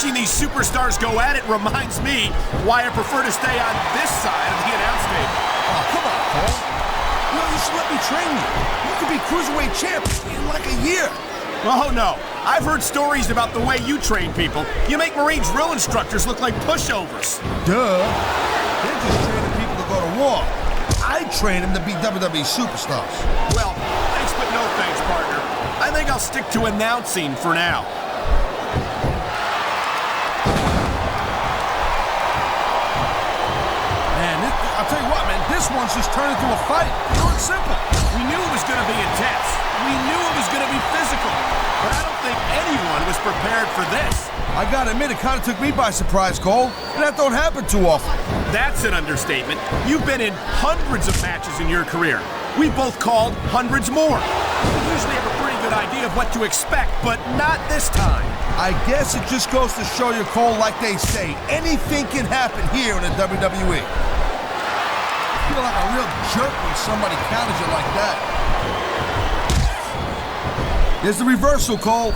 Watching these superstars go at it reminds me why I prefer to stay on this side of the announce table. Oh, come on, Cole. You should let me train you. You could be Cruiserweight champ in like a year. Oh, no. I've heard stories about the way you train people. You make Marine drill instructors look like pushovers. Duh. They're just training people to go to war. I train them to be WWE superstars. Well, thanks but no thanks, partner. I think I'll stick to announcing for now. I'll tell you what, man, this one's just turned into a fight. Pure and simple. We knew it was going to be intense. We knew it was going to be physical. But I don't think anyone was prepared for this. I gotta admit, it kind of took me by surprise, Cole. And that don't happen too often. That's an understatement. You've been in hundreds of matches in your career. We both called hundreds more. We usually have a pretty good idea of what to expect, but not this time. I guess it just goes to show you, Cole, like they say, anything can happen here in the WWE. I feel like a real jerk when somebody counters you like that. There's the reversal, Cole.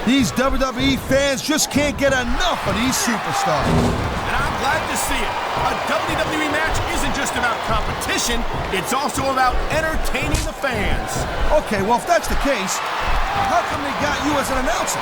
These WWE fans just can't get enough of these superstars. And I'm glad to see it. A WWE match isn't just about competition, it's also about entertaining the fans. Okay, well, if that's the case, how come they got you as an announcer?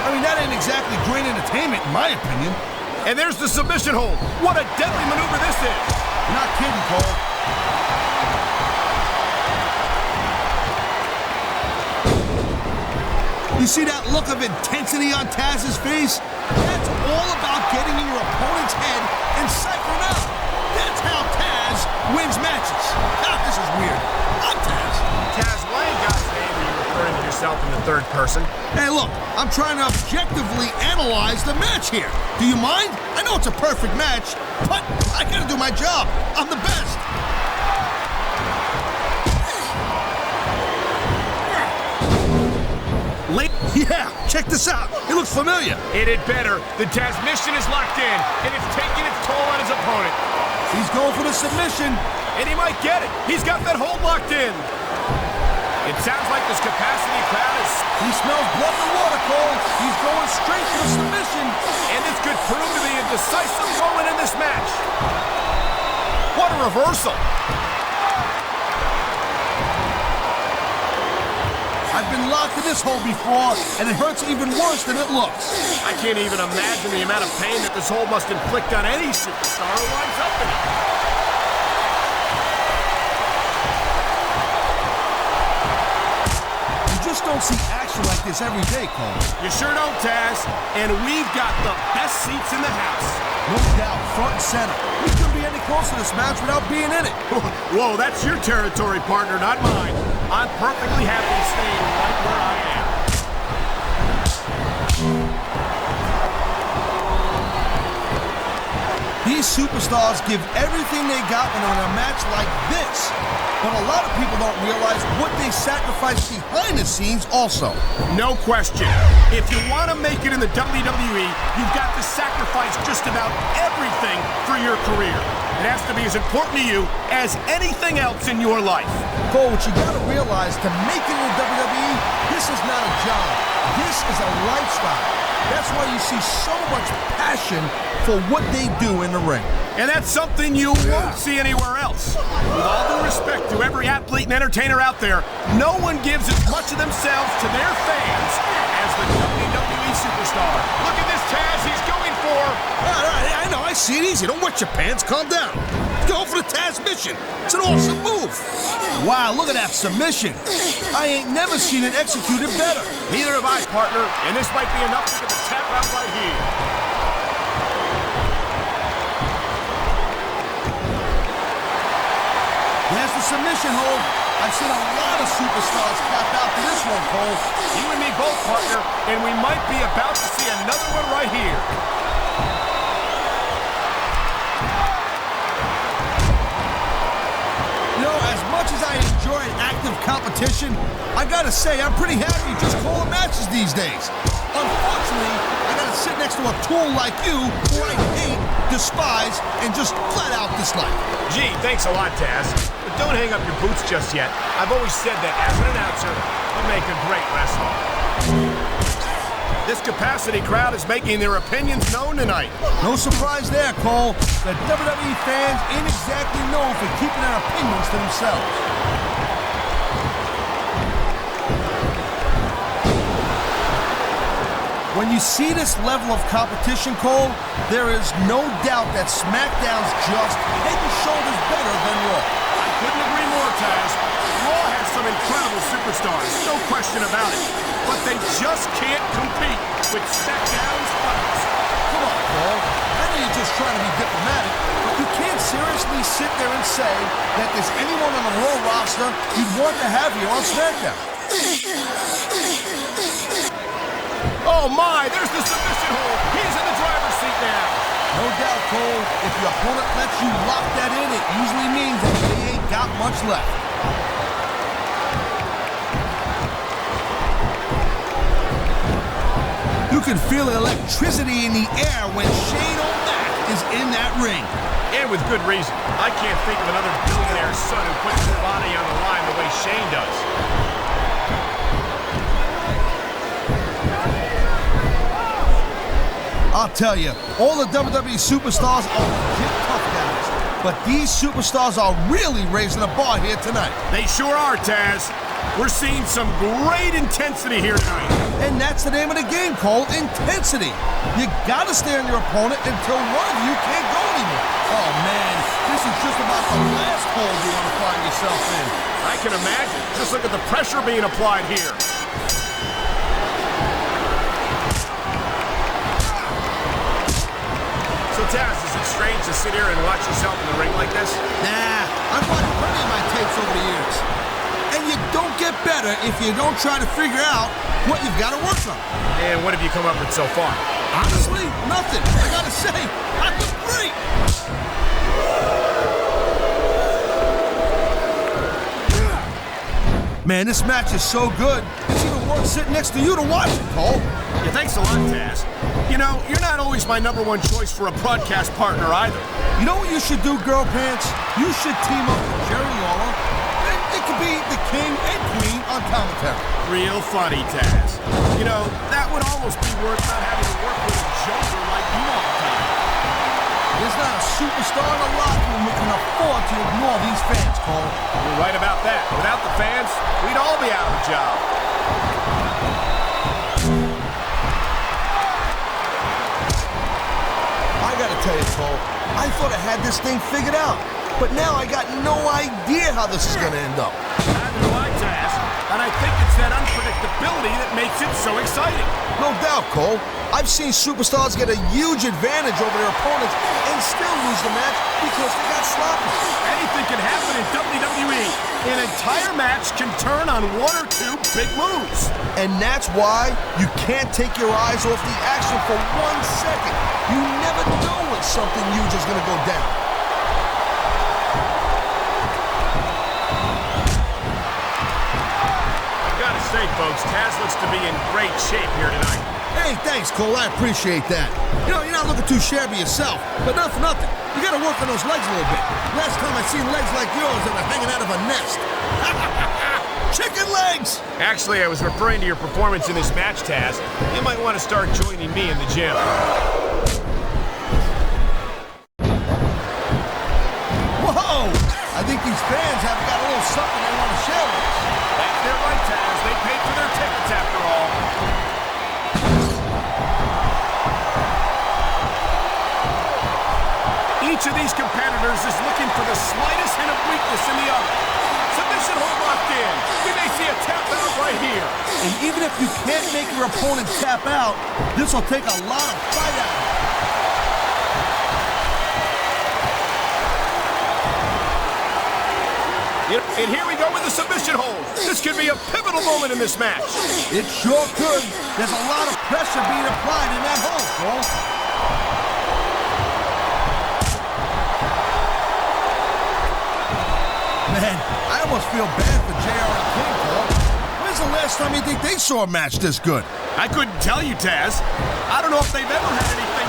I mean, that ain't exactly great entertainment, in my opinion. And there's the submission hold. What a deadly maneuver this is. You're not kidding, Cole. You see that look of intensity on Tazz's face? That's all about getting in your opponent's head and psyching out. That's how Tazz wins matches. God, this is weird. I'm Tazz. Tazz, why in God's name are you referring to yourself in the third person? Hey, look, I'm trying to objectively analyze the match here. Do you mind? I know it's a perfect match, but I gotta do my job. I'm the best. Yeah, check this out. It looks familiar. It had better. The Tazz mission is locked in, and it's taking its toll on his opponent. He's going for the submission. And he might get it. He's got that hold locked in. It sounds like this capacity crowd is... He smells blood in the water, Cole. He's going straight for the submission. And this could prove to be a decisive moment in this match. What a reversal. I've been locked in this hole before, and it hurts even worse than it looks. I can't even imagine the amount of pain that this hole must inflict on any superstar who winds up in it. You just don't see action like this every day, Cole. You sure don't, Tazz. And we've got the best seats in the house. No doubt, front and center. We couldn't be any closer to this match without being in it. Whoa, that's your territory, partner, not mine. I'm perfectly happy staying right where I am. These superstars give everything they got when they're in a match like this. But a lot of people don't realize what they sacrifice behind the scenes also. No question. If you want to make it in the WWE, you've got to sacrifice just about everything for your career. It has to be as important to you as anything else in your life. Cole, what you gotta realize, to make it in the WWE, this is not a job. This is a lifestyle. That's why you see so much passion for what they do in the ring. And that's something you won't see anywhere else. With all due respect to every athlete and entertainer out there, no one gives as much of themselves to their fans as the WWE superstar. Look at this, Tazz. He's going for... All right, I know. I see it easy. Don't wet your pants. Calm down. Go for the Tazz mission. It's an awesome move. Wow, look at that submission. I ain't never seen it executed better. Neither have I, partner. And this might be enough to get the tap out right here. There's the submission hold. I've seen a lot of superstars tap out to this one, Cole. You and me both, partner, and we might be about to see another one right here. You know, as much as I enjoy active competition, I gotta say, I'm pretty happy just calling matches these days. Unfortunately, I gotta sit next to a tool like you, who I hate, despise, and just flat out dislike. Gee, thanks a lot, Tazz. But don't hang up your boots just yet. I've always said that as an announcer, you make a great wrestler. This capacity crowd is making their opinions known tonight. No surprise there, Cole. The WWE fans ain't exactly known for keeping their opinions to themselves. When you see this level of competition, Cole, there is no doubt that SmackDown's just head and shoulders better than Raw. I couldn't agree more, Tazz. Raw has some incredible superstars, no question about it. But they just can't compete with SmackDown's fighters. Come on, Cole. I know you're just trying to be diplomatic, but you can't seriously sit there and say that there's anyone on the Raw roster you'd want to have here on SmackDown. Oh my, there's the submission hold. He's in the driver's seat now. No doubt, Cole. If your opponent lets you lock that in, it usually means that they ain't got much left. You can feel the electricity in the air when Shane O'Mac is in that ring. And with good reason. I can't think of another billionaire's son who puts his body on the line the way Shane does. I'll tell you, all the WWE superstars are legit tough guys. But these superstars are really raising the bar here tonight. They sure are, Tazz. We're seeing some great intensity here tonight. And that's the name of the game, Cole, intensity. You gotta stay on your opponent until one of you can't go anymore. Oh man, this is just about the last hole you want to find yourself in. I can imagine. Just look at the pressure being applied here. So Tazz, is it strange to sit here and watch yourself in the ring like this? Nah, I've watched plenty of my tapes over the years. And you don't get better if you don't try to figure out what you've got to work on. And what have you come up with so far? Honestly, nothing. I gotta say, I look great. Man, this match is so good, it's even worth sitting next to you to watch it, Cole. Yeah, thanks a lot, Tazz. You know, you're not always my #1 choice for a broadcast partner either. You know what you should do, Girl Pants? You should team up with Jerry Lawler. And it could be the king and queen on commentary. Real funny, Tazz. You know, that would almost be worth not having to work with a joker like you all the time. There's not a superstar in the locker room who can afford to ignore these fans, Cole. You're right about that. Without the fans, we'd all be out of a job. I gotta tell you, Cole, I thought I had this thing figured out. But now I got no idea how this is gonna end up. Neither do I, Tazz. And I think it's that unpredictability that makes it so exciting. No doubt, Cole. I've seen superstars get a huge advantage over their opponents and still lose the match because they got sloppy. Anything can happen in WWE. An entire match can turn on one or two big moves. And that's why you can't take your eyes off the action for 1 second. You never know when something huge is gonna go down. I've got to say, folks, Tazz looks to be in great shape here tonight. Hey, thanks, Cole. I appreciate that. You know, you're not looking too shabby yourself, but not for nothing. You gotta work on those legs a little bit. Last time I seen legs like yours, they were hanging out of a nest. Chicken legs! Actually, I was referring to your performance in this match, Tazz. You might want to start joining me in the gym. Whoa! I think these fans have got a little something they want to share with us. That's their right, Tazz. They paid for their tickets after all. Each of these competitors is looking for the slightest hint of weakness in the other. Submission hold locked in. We may see a tap out right here. And even if you can't make your opponent tap out, this will take a lot of fight out of him. And here we go with the submission hold. This could be a pivotal moment in this match. It sure could. There's a lot of pressure being applied in that hold, Cole. Man, I almost feel bad for JR and King, Cole. When's the last time you think they saw a match this good? I couldn't tell you, Tazz. I don't know if they've ever had anything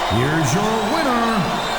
Here's your winner,